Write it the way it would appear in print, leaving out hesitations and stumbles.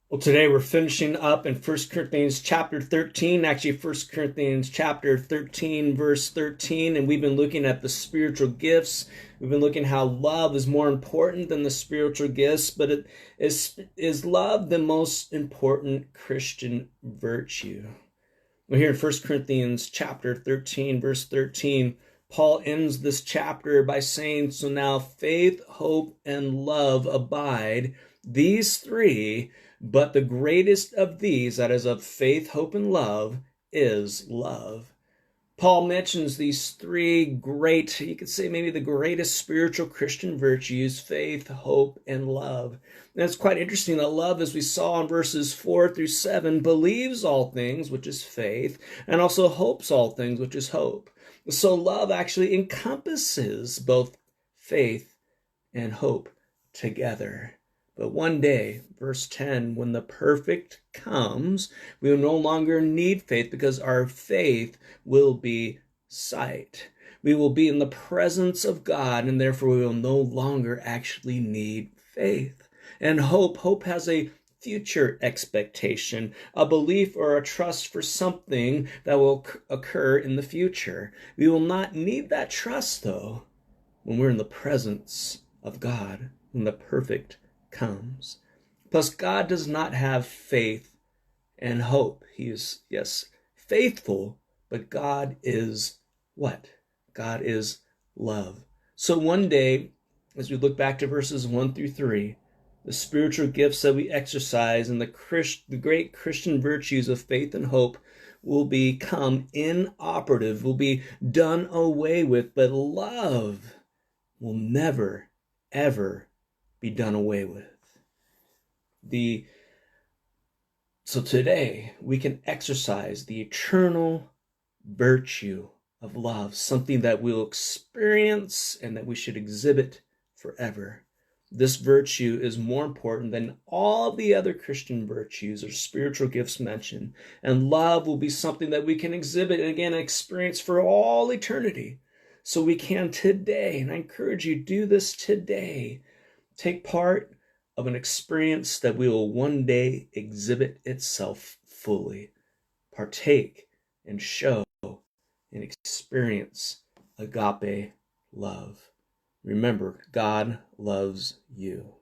Well, today we're finishing up in 1 Corinthians chapter 13, actually 1 Corinthians chapter 13, verse 13, and we've been looking at the spiritual gifts. We've been looking how love is more important than the spiritual gifts, but is love the most important Christian virtue? Well, here in 1 Corinthians chapter 13, verse 13, Paul ends this chapter by saying, so now faith, hope, and love abide, these three, but the greatest of these, that is of faith, hope, and love, is love. Paul mentions these three great, you could say maybe the greatest spiritual Christian virtues: faith, hope, and love. And it's quite interesting that love, as we saw in verses 4 through 7, believes all things, which is faith, and also hopes all things, which is hope. So love actually encompasses both faith and hope together. But one day, verse 10, when the perfect comes, we will no longer need faith because our faith will be sight. We will be in the presence of God, and therefore we will no longer actually need faith. And hope has a future expectation, a belief or a trust for something that will occur in the future. We will not need that trust, though, when we're in the presence of God, when the perfect comes. Plus, God does not have faith and hope. He is, yes, faithful, but God is what? God is love. So one day, as we look back to verses 1 through 3, the spiritual gifts that we exercise and the great Christian virtues of faith and hope will become inoperative, will be done away with, but love will never, ever be done away with. So today we can exercise the eternal virtue of love, something that we'll experience and that we should exhibit forever. This virtue is more important than all the other Christian virtues or spiritual gifts mentioned, and love will be something that we can exhibit and again experience for all eternity. So we can today, and I encourage you, do this today. Take part of an experience that we will one day exhibit itself fully. Partake and show and experience agape love. Remember, God loves you.